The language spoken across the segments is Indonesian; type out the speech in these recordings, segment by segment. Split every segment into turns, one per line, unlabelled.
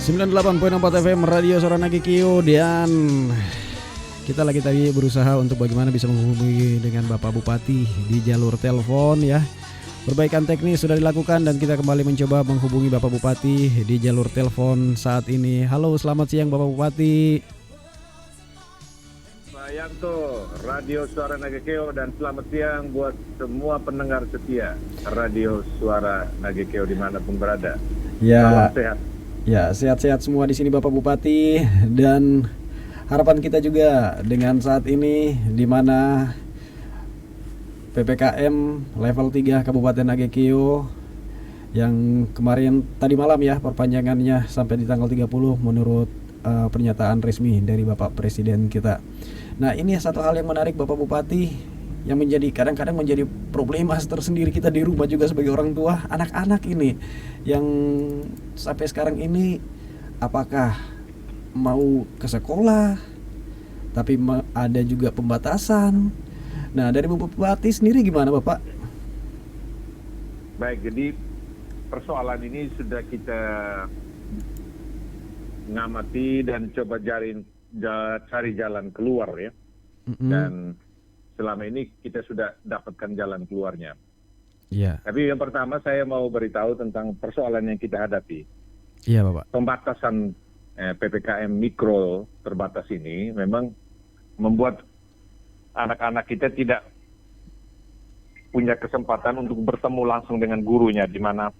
98,4 FM Radio Suara Nagekeo. Dan kita lagi tadi berusaha untuk bagaimana bisa menghubungi dengan Bapak Bupati di jalur telepon ya. Perbaikan teknis sudah dilakukan dan kita kembali mencoba menghubungi Bapak Bupati di jalur telepon saat ini. Halo, selamat siang Bapak Bupati.
Pak Yanto, Radio Suara Nagekeo, dan selamat siang buat semua pendengar setia Radio Suara Nagekeo dimanapun berada.
Ya,
salam sehat.
Ya, sehat-sehat semua di sini Bapak Bupati, dan harapan kita juga dengan saat ini di mana PPKM level 3 Kabupaten Nagekeo yang kemarin tadi malam ya perpanjangannya sampai di tanggal 30 menurut pernyataan resmi dari Bapak Presiden kita. Nah, ini satu hal yang menarik Bapak Bupati yang menjadi kadang-kadang menjadi problema tersendiri kita di rumah juga sebagai orang tua, anak-anak ini yang sampai sekarang ini apakah mau ke sekolah tapi ada juga pembatasan. Nah, dari Bapak Bupati sendiri gimana Bapak?
Baik, jadi persoalan ini sudah kita ngamati dan coba cari jalan keluar ya. Dan selama ini kita sudah dapatkan jalan keluarnya.
Iya.
Tapi yang pertama saya mau beritahu tentang persoalan yang kita hadapi.
Iya Bapak.
Pembatasan PPKM mikro terbatas ini memang membuat anak-anak kita tidak punya kesempatan untuk bertemu langsung dengan gurunya, di mana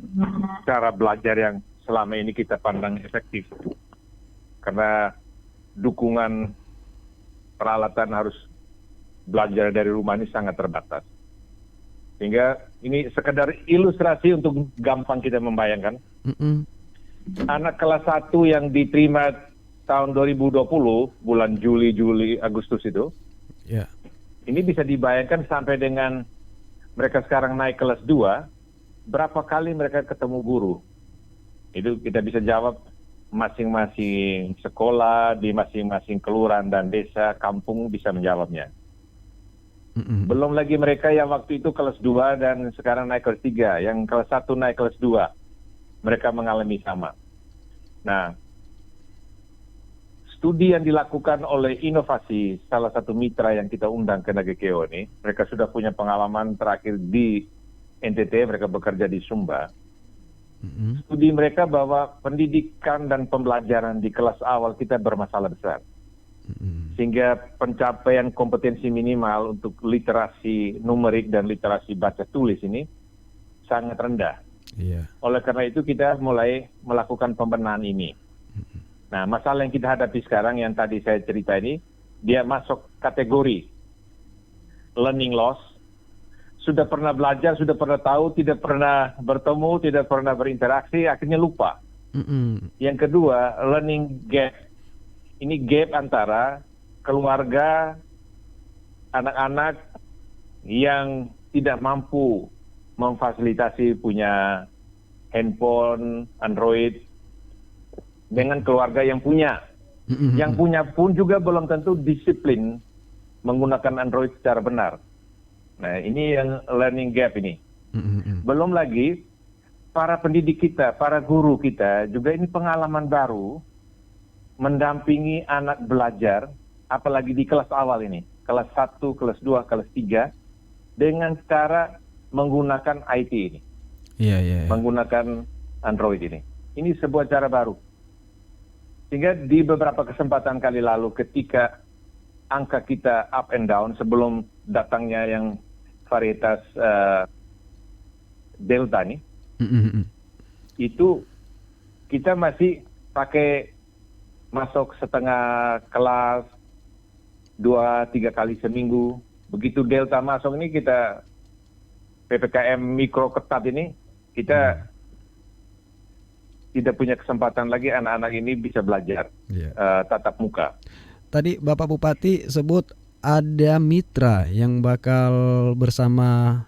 cara belajar yang selama ini kita pandang efektif. Karena dukungan peralatan harus belajar dari rumah ini sangat terbatas. Sehingga ini sekedar ilustrasi untuk gampang kita membayangkan. Anak kelas 1 yang diterima tahun 2020, bulan Juli, Agustus itu, ini bisa dibayangkan sampai dengan mereka sekarang naik kelas 2, berapa kali mereka ketemu guru. Itu kita bisa jawab masing-masing sekolah, di masing-masing kelurahan dan desa, kampung bisa menjawabnya. Belum lagi mereka yang waktu itu kelas 2 dan sekarang naik kelas 3, yang kelas 1 naik kelas 2, mereka mengalami sama. Nah, studi yang dilakukan oleh Inovasi, salah satu mitra yang kita undang ke Nagekeo ini, mereka sudah punya pengalaman terakhir di NTT, mereka bekerja di Sumba. Studi mereka bahwa pendidikan dan pembelajaran di kelas awal kita bermasalah besar. Sehingga pencapaian kompetensi minimal untuk literasi numerik dan literasi baca tulis ini sangat rendah. Oleh karena itu kita mulai melakukan pembenahan ini. Nah, masalah yang kita hadapi sekarang yang tadi saya cerita ini, dia masuk kategori learning loss. Sudah pernah belajar, sudah pernah tahu, tidak pernah bertemu, tidak pernah berinteraksi, akhirnya lupa. Yang kedua, learning gap. Ini gap antara keluarga, anak-anak yang tidak mampu memfasilitasi punya handphone, Android, dengan keluarga yang punya. Yang punya pun juga belum tentu disiplin menggunakan Android secara benar. Nah, ini yang learning gap ini. Belum lagi para pendidik kita, para guru kita juga ini pengalaman baru mendampingi anak belajar, apalagi di kelas awal ini, kelas 1, kelas 2, kelas 3, dengan cara menggunakan IT ini. Menggunakan Android ini. Ini sebuah cara baru. Sehingga di beberapa kesempatan kali lalu ketika angka kita up and down sebelum datangnya yang varietas Delta nih, itu kita masih pakai masuk setengah kelas 2-3 kali seminggu. Begitu Delta masuk ini kita PPKM mikro ketat ini, kita tidak punya kesempatan lagi anak-anak ini bisa belajar tatap muka.
Tadi Bapak Bupati sebut ada mitra yang bakal bersama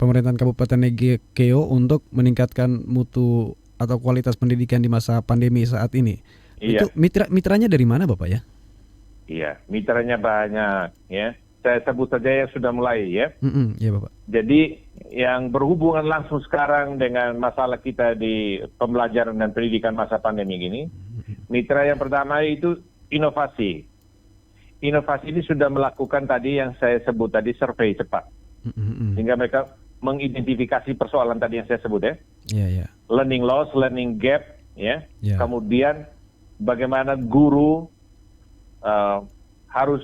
pemerintahan Kabupaten Nagekeo untuk meningkatkan mutu atau kualitas pendidikan di masa pandemi saat ini. Itu mitranya dari mana Bapak ya?
Iya, mitranya banyak ya. saya sebut saja yang sudah mulai ya.
Iya Bapak.
Jadi yang berhubungan langsung sekarang dengan masalah kita di pembelajaran dan pendidikan masa pandemi ini, mitra yang pertama itu inovasi. Inovasi ini sudah melakukan tadi yang saya sebut tadi survei cepat, sehingga mereka mengidentifikasi persoalan tadi yang saya sebut ya.
Iya, iya.
Learning loss, learning gap, ya.
Ya.
Kemudian bagaimana guru harus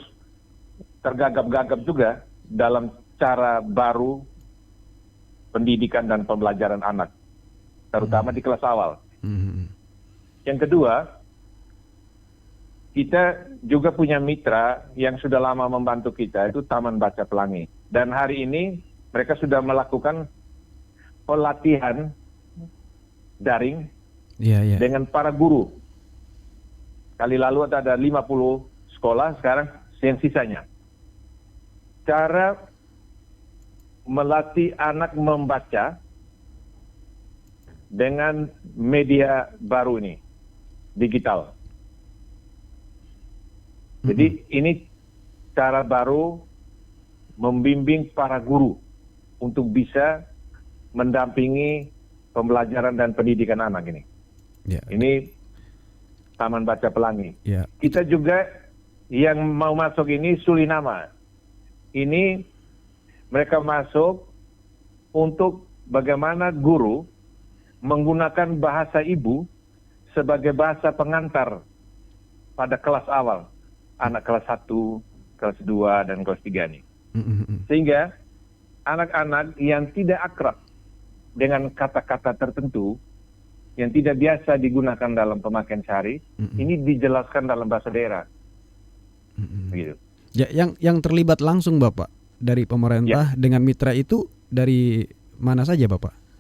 tergagap-gagap juga dalam cara baru pendidikan dan pembelajaran anak, terutama di kelas awal. Yang kedua, kita juga punya mitra yang sudah lama membantu kita, itu Taman Baca Pelangi. Dan hari ini mereka sudah melakukan pelatihan daring dengan para guru. Kali lalu ada 50 sekolah, sekarang yang sisanya. Cara melatih anak membaca dengan media baru ini, digital. Jadi ini cara baru membimbing para guru untuk bisa mendampingi pembelajaran dan pendidikan anak ini.
Ya.
Ini Taman Baca Pelangi.
Ya.
Kita juga yang mau masuk ini Sulinama. Ini mereka masuk untuk bagaimana guru menggunakan bahasa ibu sebagai bahasa pengantar pada kelas awal. Anak kelas 1, kelas 2, dan kelas 3 nih. Sehingga anak-anak yang tidak akrab dengan kata-kata tertentu yang tidak biasa digunakan dalam pemakaian sehari, ini dijelaskan dalam bahasa daerah. Begitu.
Ya, yang terlibat langsung Bapak dari pemerintah dengan mitra itu dari mana saja Bapak?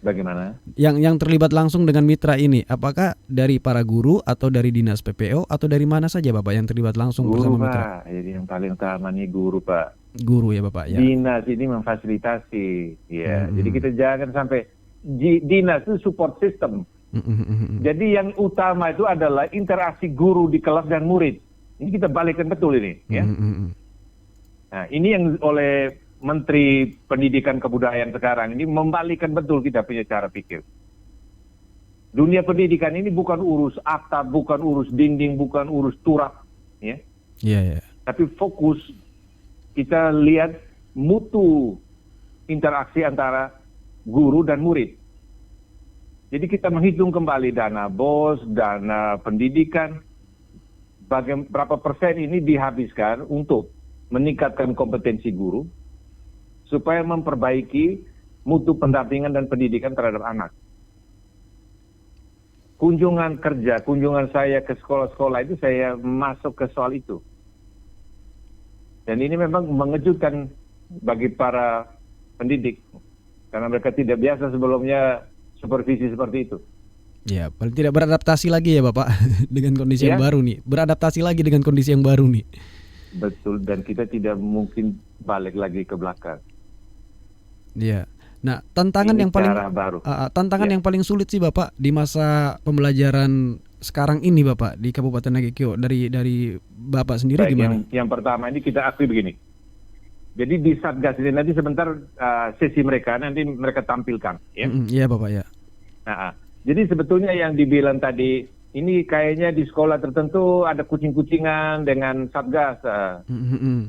Bagaimana?
Yang terlibat langsung dengan mitra ini, apakah dari para guru atau dari dinas PPO atau dari mana saja Bapak yang terlibat langsung
Guru,
bersama mitra?
Pak. Jadi yang paling utama nih guru, Pak.
Guru ya Bapak ya.
Dinas ini memfasilitasi, ya. Jadi kita jangan sampai dinas itu support system. Jadi yang utama itu adalah interaksi guru di kelas dan murid. Ini kita balikkan betul ini, ya. Nah, ini yang oleh Menteri Pendidikan Kebudayaan sekarang ini membalikkan betul kita punya cara pikir. Dunia pendidikan ini bukan urus atap, bukan urus dinding, bukan urus turap, ya.
Iya.
Tapi fokus kita lihat mutu interaksi antara guru dan murid. Jadi kita menghitung kembali dana BOS, dana pendidikan, berapa persen ini dihabiskan untuk meningkatkan kompetensi guru, supaya memperbaiki mutu pendampingan dan pendidikan terhadap anak. Kunjungan kerja, kunjungan saya ke sekolah-sekolah itu saya masuk ke soal itu. Dan ini memang mengejutkan bagi para pendidik, karena mereka tidak biasa sebelumnya supervisi seperti itu.
Ya, paling tidak beradaptasi lagi ya Bapak dengan kondisi yang baru nih. Beradaptasi lagi dengan kondisi yang baru nih.
Betul, dan kita tidak mungkin balik lagi ke belakang.
Iya. Nah, tantangan
ini
yang paling yang paling sulit sih Bapak di masa pembelajaran sekarang ini Bapak di Kabupaten Nagekeo dari Bapak sendiri gimana?
Yang pertama ini kita akui begini. Jadi di Satgas ini nanti sebentar sesi mereka nanti mereka tampilkan, ya.
Iya Bapak ya.
Nah, jadi sebetulnya yang dibilang tadi ini kayaknya di sekolah tertentu ada kucing-kucingan dengan Satgas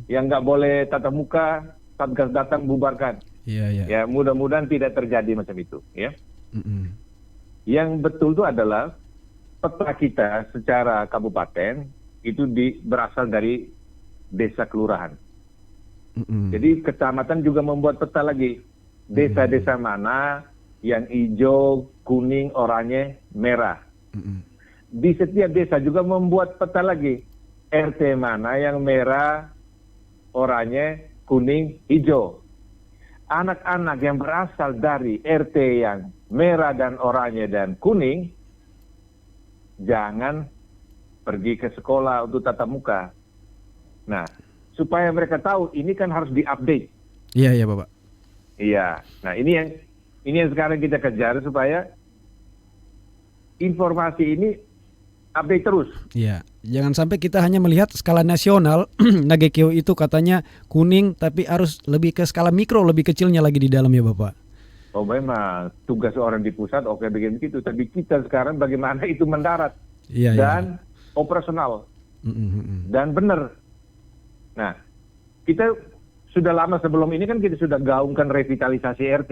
yang nggak boleh tatap muka, Satgas datang bubarkan.
Iya.
Ya, mudah-mudahan tidak terjadi macam itu, ya. Yang betul itu adalah peta kita secara kabupaten itu berasal dari desa kelurahan. Jadi kecamatan juga membuat peta lagi. Desa-desa mana yang hijau, kuning, oranye, merah. Di setiap desa juga membuat peta lagi. RT mana yang merah, oranye, kuning, hijau. Anak-anak yang berasal dari RT yang merah dan oranye dan kuning, jangan pergi ke sekolah untuk tatap muka. Nah, supaya mereka tahu ini kan harus diupdate.
Iya Bapak.
Iya. Nah, ini yang sekarang kita kejar supaya informasi ini update terus.
Iya. Jangan sampai kita hanya melihat skala nasional. Nagekeo itu katanya kuning, tapi harus lebih ke skala mikro, lebih kecilnya lagi di dalam ya Bapak.
Oh memang tugas orang di pusat oke begitu, tapi kita sekarang bagaimana itu mendarat
Iya,
dan operasional dan benar. Nah, kita sudah lama sebelum ini kan kita sudah gaungkan revitalisasi RT,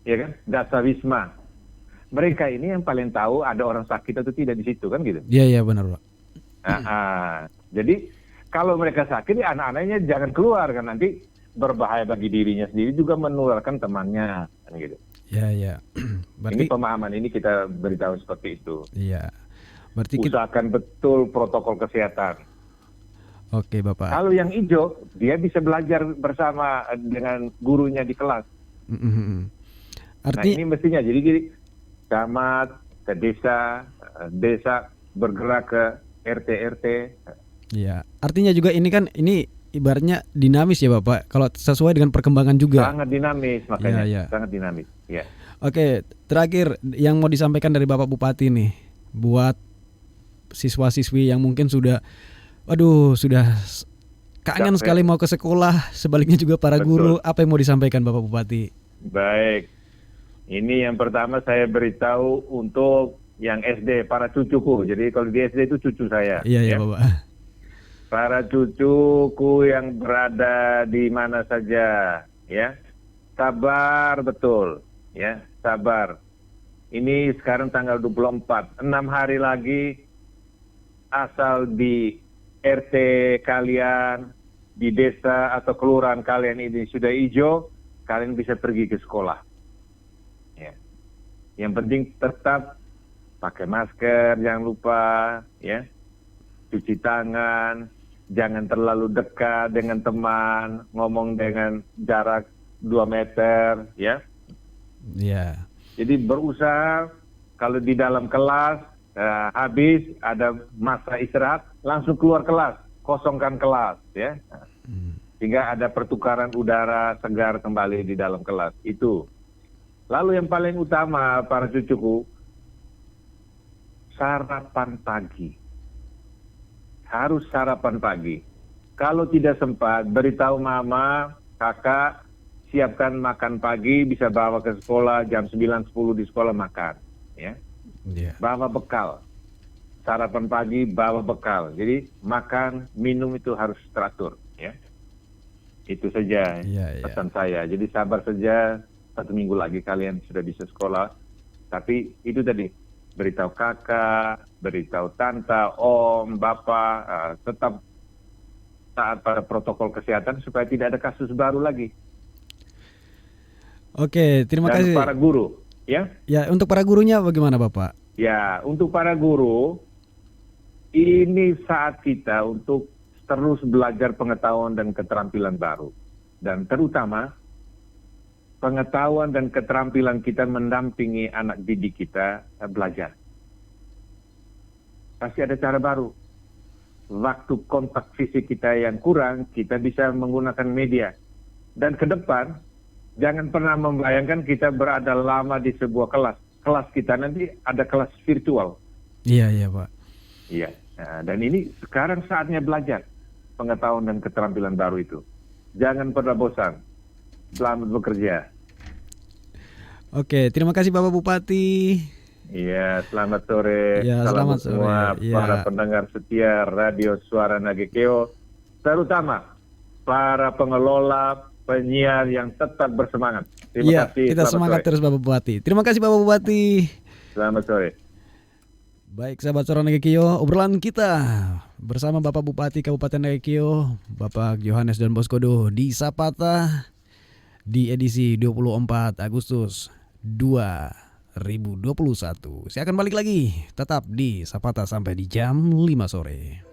ya kan, Dasawisma. Mereka ini yang paling tahu ada orang sakit atau tidak di situ kan gitu.
Iya benar Pak.
Jadi kalau mereka sakit, ya anak-anaknya jangan keluar kan, nanti berbahaya bagi dirinya sendiri juga menularkan temannya kan gitu.
Iya.
Ini
Berarti
pemahaman ini kita beritahu seperti itu.
iya. Berarti kita,
Usahakan betul protokol kesehatan.
oke Bapak.
Kalau yang hijau, dia bisa belajar bersama dengan gurunya di kelas. Nah
Arti
ini mestinya jadi gini, camat ke desa, desa bergerak ke RT.
ya, artinya juga ini ibaratnya dinamis ya Bapak. Kalau sesuai dengan perkembangan juga.
Sangat dinamis makanya,
Iya.
sangat dinamis. Ya.
Oke, terakhir yang mau disampaikan dari Bapak Bupati nih buat siswa-siswi yang mungkin sudah kangen
Capek.
sekali mau ke sekolah, sebaliknya juga para
Betul.
guru, apa yang mau disampaikan Bapak Bupati?
Baik. Ini yang pertama saya beritahu untuk yang SD, para cucuku. Jadi kalau di SD itu cucu saya.
Iya
ya.
Bapak.
Para cucuku yang berada di mana saja, ya. Sabar betul, ya, sabar. Ini sekarang tanggal 24, 6 hari lagi asal di RT kalian, di desa atau kelurahan kalian ini sudah hijau, kalian bisa pergi ke sekolah. Ya. Yang penting tetap pakai masker, jangan lupa, ya. Cuci tangan, jangan terlalu dekat dengan teman, ngomong dengan jarak 2 meter, ya.
Iya.
Jadi berusaha kalau di dalam kelas habis ada masa istirahat, langsung keluar kelas, kosongkan kelas, ya. Sehingga ada pertukaran udara segar kembali di dalam kelas. Itu. Lalu yang paling utama para cucuku, sarapan pagi. Harus sarapan pagi. Kalau tidak sempat, beritahu mama, kakak, siapkan makan pagi, bisa bawa ke sekolah, jam 9-10 di sekolah makan. Ya.
Iya.
Bawa bekal. Sarapan pagi, bawa bekal. Jadi makan, minum itu harus teratur. Ya. Itu saja
Iya.
pesan saya. Jadi sabar saja, 1 minggu lagi kalian sudah bisa sekolah. Tapi itu tadi, beritahu kakak, beritahu tante, om, bapak, tetap taat pada protokol kesehatan supaya tidak ada kasus baru lagi.
Oke, terima
Dan
kasih.
para guru, ya.
Ya, untuk para gurunya bagaimana Bapak?
Ya, untuk para guru, ini saat kita untuk terus belajar pengetahuan dan keterampilan baru. Dan terutama, pengetahuan dan keterampilan kita mendampingi anak didik kita belajar. Pasti ada cara baru. Waktu kontak fisik kita yang kurang, kita bisa menggunakan media. Dan ke depan, jangan pernah membayangkan kita berada lama di sebuah kelas. Kelas kita nanti ada kelas virtual.
Iya Pak.
Iya. Nah, dan ini sekarang saatnya belajar pengetahuan dan keterampilan baru itu. Jangan pernah bosan. Selamat bekerja.
Oke, terima kasih Bapak Bupati.
Iya, selamat sore.
Ya,
Salam
selamat sore.
semua
Ya.
para pendengar setia Radio Suara Nagekeo, terutama para pengelola penyiar yang tetap bersemangat. Terima
Iya,
kasih.
kita
Selamat
semangat
sore.
terus Bapak Bupati. Terima kasih Bapak Bupati.
Selamat sore.
Baik sahabat Suara Nagekeo, obrolan kita bersama Bapak Bupati Kabupaten Nagekeo, Bapak Yohanes dan Boskodo di Sapata di edisi 24 Agustus 2021. Saya akan balik lagi tetap di Sapata sampai di jam 5 sore.